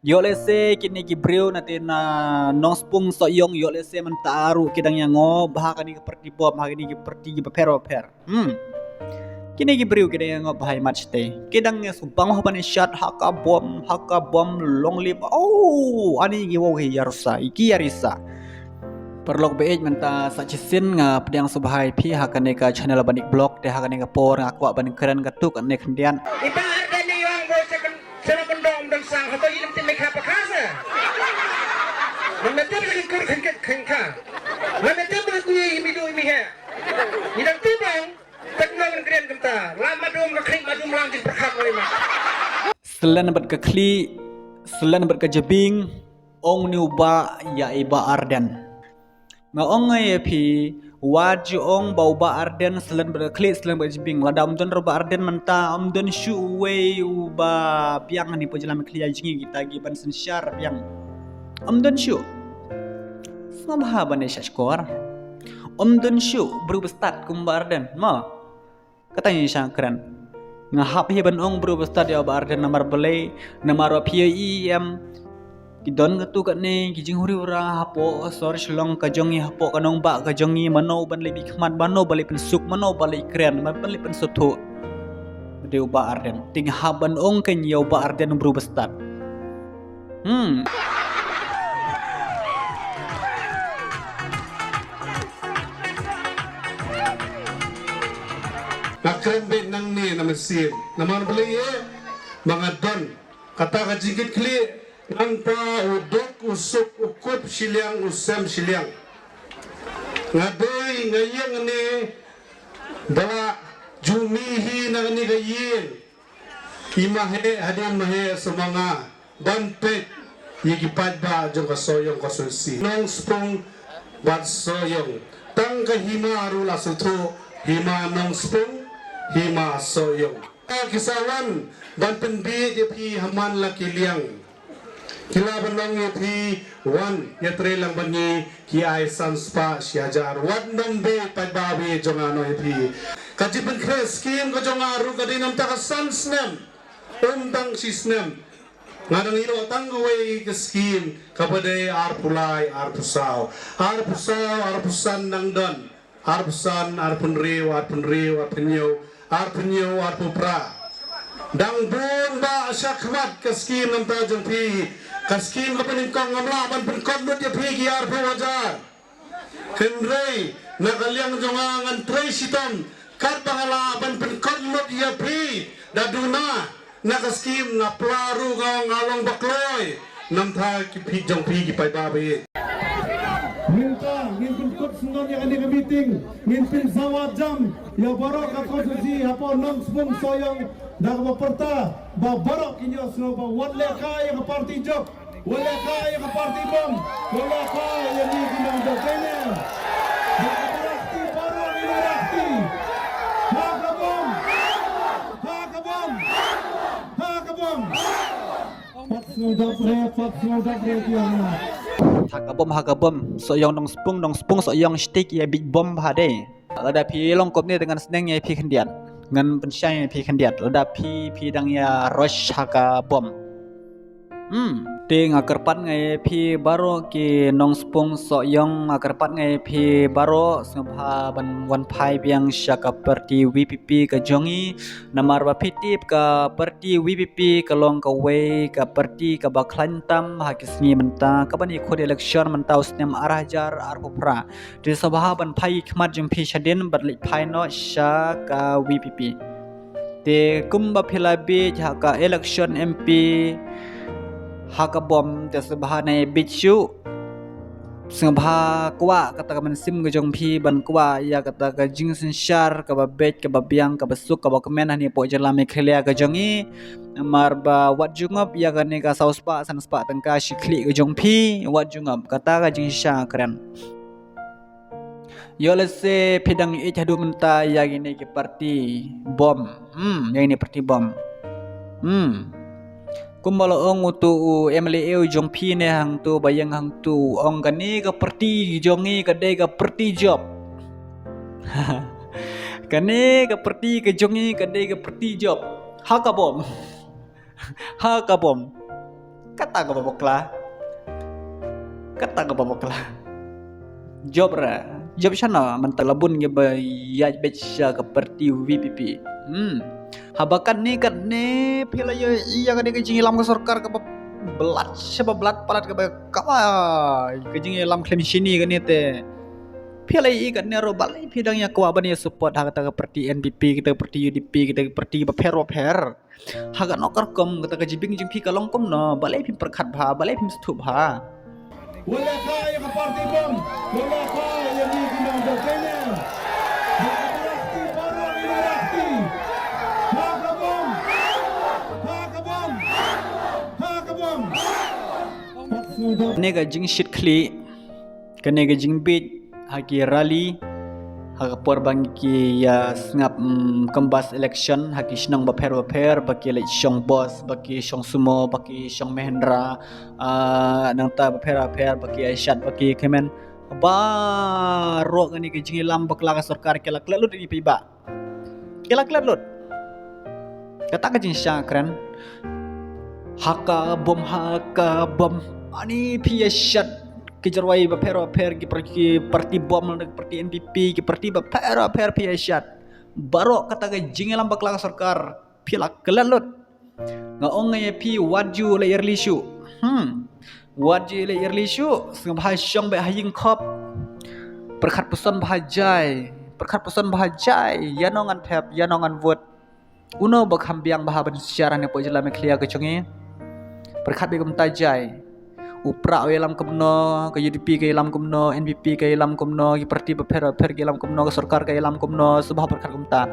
Yo lese kini gibreu natin na nong spung so yong yo lese mentaru kidang yang ngo bahaka ni keperti bom bahaka ni keperti pero per. Kini gibreu kidang yang ngo bahai match te. Kidang yang subang hoban shot haka bom long lip. Oh, ani giwo hi yarsa iki yarisa. Perlok beej menta sachisin nga pedang subahai pi haka neka channel banik blog te haka neka por ngakwa banik keren katuk ane kendian. Sang atau ini tim mereka perkasa, mereka berlari kengkang, mereka berkuyi midu miha, ini tim bang, teknologi keren kita, lama dom kering madum lanjut perkasa mereka. Selain berkekli, selain berkejebing, ong ni uba ya iba arden. Ngaong ay pi waju ong bauba arden selain berkekli selain berkejebing. Lada don roba arden menta don shu way uba biang ni pejalan kli ajingi kita giban sensyar biang. Don shu. Semua bane syakor. Don shu berubah start kumba arden. Ma katanya syang keren. Ngahap hiban ong berubah start ya ba arden namar belai namar PIEM kidon gatu kat ni kijing huri ura hapo sor shlong kajongi hapo kanong ba kajongi mano ban lebih khmat mano balik pensuk mano balik keren man balik pensoto de uba arden ting haban ong ken yo ba arden berubah start Nakren bet nang ni na mesin naman beli mga don kata kajigit kli nang pa udok usuk ukup siliang usam siliang ngadoy ngayang ni bala jumihi na ni gayeng imahe hadin mahe semanga banpet yigipad ba jong kasoyong kasulsi nong spong bat soyong tang kahima arula suto hima nong spong hima soyong kisawan banpen bi di haman laki liang kila banang yapi wan yatre lang bani ki ay sanspa siajar wan nombe pagbabi jongano yapi kajipan kres kim ko jongaru kadinam taka sansnem umtang sisnem ngadang ilo tangguway keskim kapaday arpulay arpusan nang don arpusan arpunriw arpupra dang bun ba syakmat keskim nam tajang pi kaskim kapaningkong ngamlaban pengkodot ya pi arpu wajar kenrei nakaliang jongangan trei sitom kat pangalaban pengkodot ya pi daduna nakaskim na plaru kang along bakloy nam tha ki pi jong pi ki pai babe minta ngin kut sungon yang ani meeting ngin pin sawat jam ya barok ka susi hapo nong spung soyong dak maperta ba barok inyo sno ba wala kay ka party job wala kay ka party bom wala kay yang ni kinang dokene bakti barok ini rakti hakabom pat sno dapre tiana Hakabom soyong nong spung soyong stick ya big bomb hade lada pi longkop ni dengan seneng ya pi kendian ngan pensyai ya pi kendian lada pi dang ya rush hakabom ting akarpat ngai pi baro ki nong spung soyong akarpat ngai pi baro sngabha ban wan phai biang syaka perti WPP ka jongi namar ba pitip ka perti WPP ka long ka way ka perti ka baklantam hakisngi menta ka bani khod election menta usnem arahjar arpupra di sabha ban phai khmat jing pi shaden batli phai no syaka WPP te kumba philabi jaka election MP hakabom te sabha nei bichu sengabha kwa kata man sim gejong pi ban kwa ya kata ka jingsen shar ka babet ka babiang ka basuk ka bakmen hani po jala me khlia ka jongi marba wat jungop ya ka ne ka sauspa sanspa tangka shikli gejong pi wat jungop kata ka jingsha keren yo lese pedang e hadu menta ya gini ke parti bom yang ini parti bom kumbalo ong utu MLA jong pi ne hang tu bayang hang tu ong gani ka perti jongi ka de ka perti job kane ka perti ka jongi ka de ka perti job hakabom kata ke babaklah job sana mentelabun ke ya beca ke parti VPP habakan ni kat ni pila iya kan ke jingilam ke sarkar ke belat sebab belat palat ke kawa ke jingilam klaim sini kan ni te pila kat ni ro balai pidang ya kwa bani support hak kata ke parti NPP kita parti UDP kita parti baper haga nokar kom kata ke jibing jing pi kalong kom no balai pim perkhat bha balai pim stup ha Wala kaya ka party bomb. Wala kaya ni ginamdal Kenya. Nakapalakti, parang inalakti. Hakabom! Hakabom! Hakabom! nega jing shit kli kanega jing bit haki rally haka porbang ki ya ngap kembas election haki snong baper baki like shong boss baki shong sumo baki shong Mahendra nang ta baper baki Aisyat baki kemen baro ngani ke jing lam bakla ka sarkar kelak lut ni piba kelak lut kata ka jing syakran haka bom ani pi Aisyat kejarwai baper ki parti bom parti NPP ki parti baper pi Aisyat baro kata ke jingelam bakla sarkar pilak kelalot ngaong ngai pi waju le yerlishu waju le yerlishu sing bhasyong be haying khop perkhat puson bhajai yanongan thep yanongan vote uno bakham biang bahaban sejarah ne pojela me clear ke chungi perkhat be gum tajai upra yelam kumno ke UDP ke yelam kumno NPP ke yelam kumno ki parti baper ke yelam kumno ke sarkar ke yelam kumno sebab perkhat kumta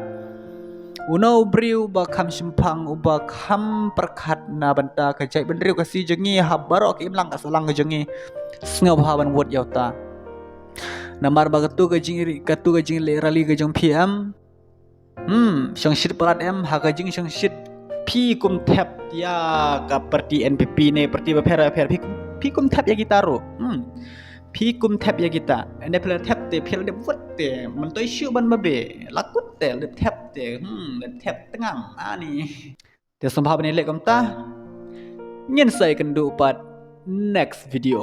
uno briu ba kham simpang uba kham perkhat na banta ke jai bendriu ke si jengi habaro ke imlang ka salang ke jengi snga bahaban wot yauta namar ba katu ke jing le rally ke jong PM shang shit parat em ha ke jing shang shit pi kum tap ya ka parti NPP ne parti baper pi kum tap ya kita ro pi kum tap ya kita ene pela tap te pela de vot te man toy shu ban babe lakut te le tap te le tap tengang ani te sambhav ne le kam ta nyen sai kan du pat next video